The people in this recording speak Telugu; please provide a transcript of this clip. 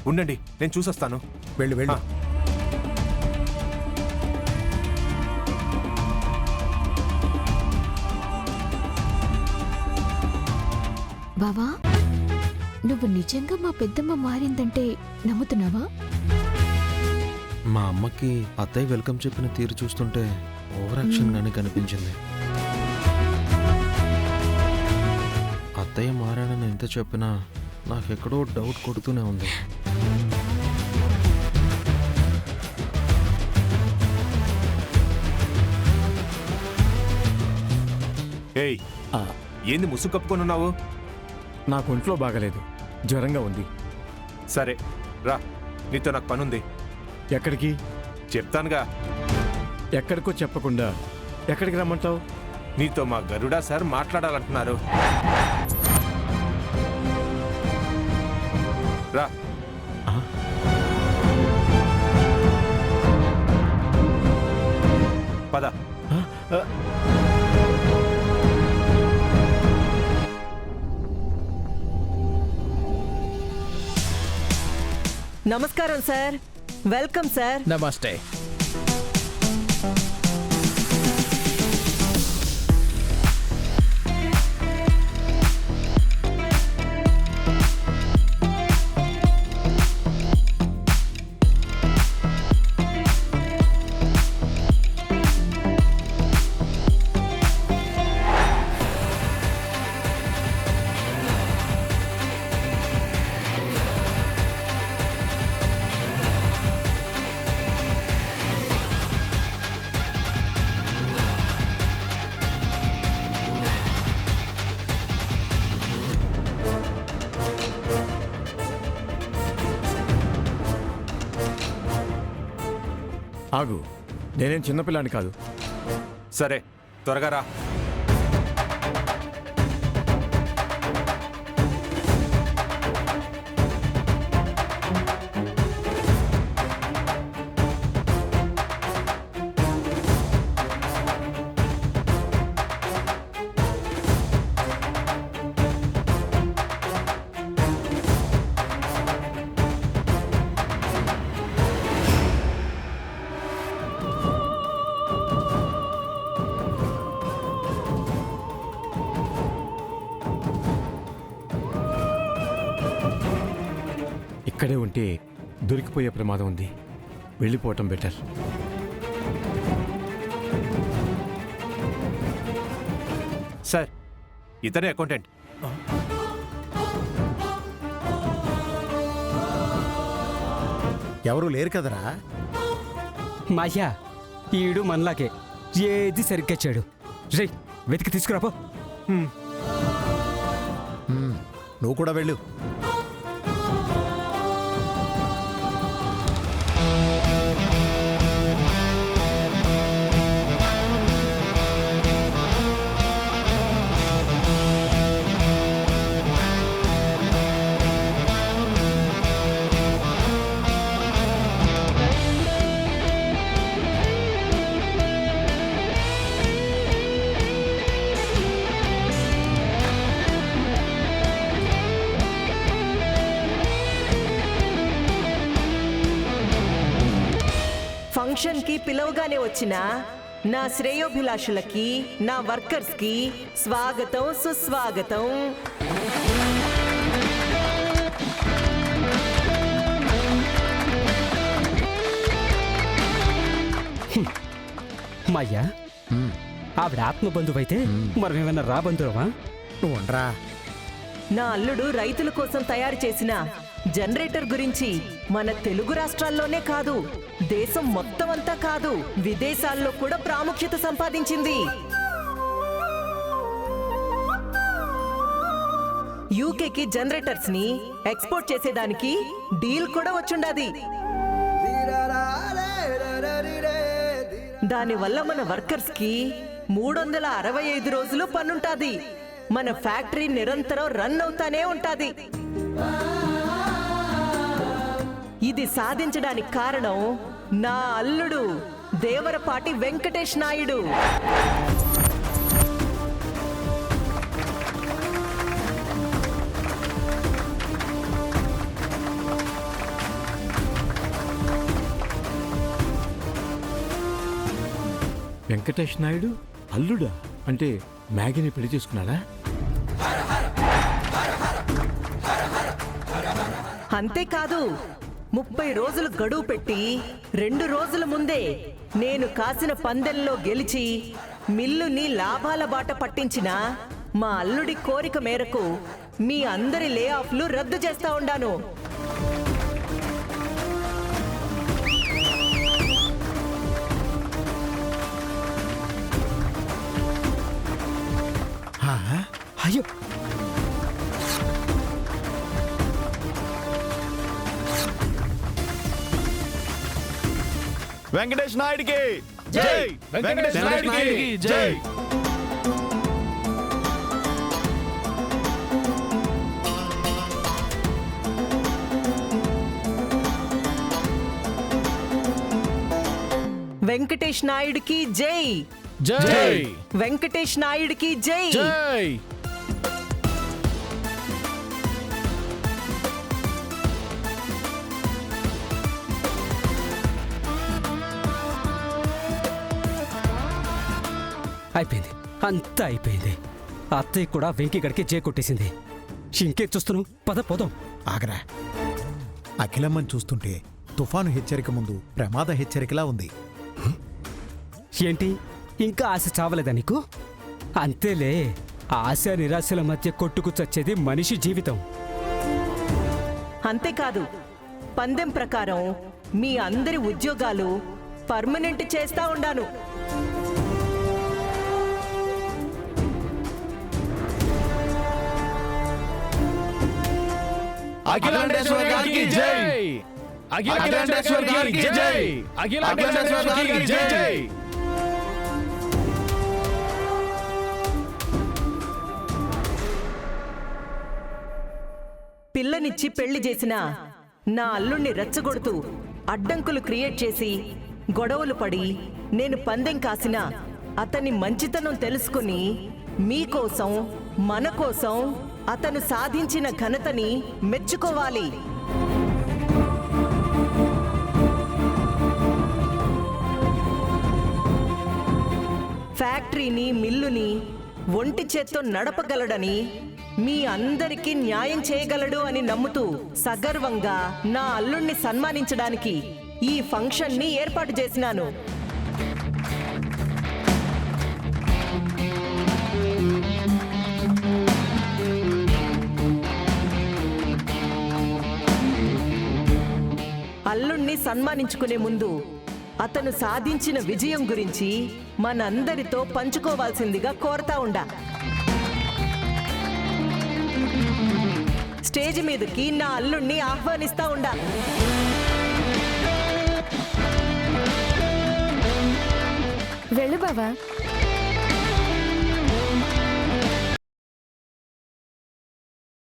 ఉండండి, నేను చూసొస్తాను. వెళ్ళు వెళ్ళు. బావా, నువ్వు నిజంగా మా పెద్దమ్మ మారిందంటే నమ్ముతున్నావా? మా అమ్మకి అత్తయ్య వెల్కమ్ చెప్పిన తీరు చూస్తుంటే ఓవర్ యాక్షన్ గానే కనిపించింది. అత్తయ్య మారానని ఎంత చెప్పినా నాకెక్కడో డౌట్ కొడుతూనే ఉంది. ఏయ్, ఏంది ముసుగు కప్పుకొని ఉన్నావు? నాకు ఒంట్లో బాగలేదు, జ్వరంగా ఉంది. సరే రా, నీతో నాకు పనుంది. ఎక్కడికి? చెప్తానుగా. ఎక్కడికో చెప్పకుండా ఎక్కడికి రమ్మంటావు? నీతో మా గరుడా సార్ మాట్లాడాలంటున్నారు. రా. పద. నమస్కారం సార్. Welcome sir. నమస్తే. ఆగు, నేనేం చిన్నపిల్లాని కాదు. సరే, త్వరగా రా. ఇక్కడే ఉంటే దొరికిపోయే ప్రమాదం ఉంది. వెళ్ళిపోవటం బెటర్. సార్, ఇతనే అకౌంటెంట్. ఎవరు లేరు కదరా? మాయ్యా, ఈడు మనలాగే ఏది సరిగ్గా చెడు. రే, వెతికి తీసుకురాపో. నువ్వు కూడా వెళ్ళు. ఫంక్షన్కి పిలవగానే వచ్చిన నా శ్రేయోభిలాషులకి, నా వర్కర్స్కి స్వాగతం, సుస్వాగతం. మాయ్యా, ఆవిడ ఆత్మబంధువైతే మనం ఏమన్నా రాబంధువా? నువ్వు ఉండరా. నా అల్లుడు రైతుల కోసం తయారు చేసిన జనరేటర్ గురించి మన తెలుగు రాష్ట్రాల్లోనే కాదు, దేశం మొత్తం అంతా కాదు, విదేశాల్లో కూడా ప్రాముఖ్యత సంపాదించింది. యూకేకి జనరేటర్స్ ని ఎక్స్పోర్ట్ చేసేదానికి డీల్ కూడా వచ్చుండాది. దానివల్ల మన వర్కర్స్ కి 365 రోజులు పనుంటాది. మన ఫ్యాక్టరీ నిరంతరం రన్ అవుతానే ఉంటాది. ఇది సాధించడానికి కారణం నా అల్లుడు దేవరపాటి వెంకటేష్ నాయుడు. వెంకటేష్ నాయుడు అల్లుడా? అంటే మ్యాగీని పెళ్లి చేసుకున్నాడా? అంతేకాదు 30 రోజులు గడువు పెట్టి 2 రోజుల ముందే నేను కాసిన పందెంలో గెలిచి మిల్లుని లాభాల బాట పట్టించిన మా అల్లుడి కోరిక మేరకు మీ అందరి లే ఆఫ్లు రద్దు చేస్తా ఉండాను. అయ్యో వెంకటేష్ నాయుడికి జై! వెంకటేష్ నాయుడికి జై! వెంకటేష్ నాయుడికి జై! జై! వెంకటేష్ నాయుడికి జై! జై! అయిపోయింది, అంతా అయిపోయింది. అత్తయ్య కూడా వెంకీ గడికి జే కొట్టేసింది. ఇంకేం చూస్తున్నావు? పద పోదాం. ఆగరా. అఖిలమ్మని చూస్తుంటే తుఫాను హెచ్చరిక ముందు ప్రమాద హెచ్చరికలా ఉంది. ఏంటి, ఇంకా ఆశ చావలేదా నీకు? అంతేలే, ఆశ నిరాశల మధ్య కొట్టుకు చచ్చేది మనిషి జీవితం. అంతేకాదు, పందెం ప్రకారం మీ అందరి ఉద్యోగాలు పర్మనెంట్ చేస్తా ఉండాను. అఖిలాండేశ్వర్ గారికి జై! అఖిలాండేశ్వర్ గారికి జై! అఖిలాండేశ్వర్ గారికి జై! పిల్లనిచ్చి పెళ్లి చేసిన నా అల్లుణ్ణి రెచ్చగొడుతూ అడ్డంకులు క్రియేట్ చేసి గొడవలు పడి నేను పందెం కాసిన అతని మంచితనం తెలుసుకుని మీకోసం మన కోసం అతను సాధించిన ఘనతని మెచ్చుకోవాలి. ఫ్యాక్టరీని, మిల్లుని ఒంటి చేత్తో నడపగలడని, మీ అందరికీ న్యాయం చేయగలడు అని నమ్ముతూ సగర్వంగా నా అల్లుణ్ణి సన్మానించడానికి ఈ ఫంక్షన్ని ఏర్పాటు చేసినాను. అల్లుణ్ణి సన్మానించుకునే ముందు అతను సాధించిన విజయం గురించి మనందరితో పంచుకోవాల్సిందిగా కోరతా ఉండా. స్టేజ్ మీదకి నా అల్లుణ్ణి ఆహ్వానిస్తా ఉండా. వెళ్ళు బావా.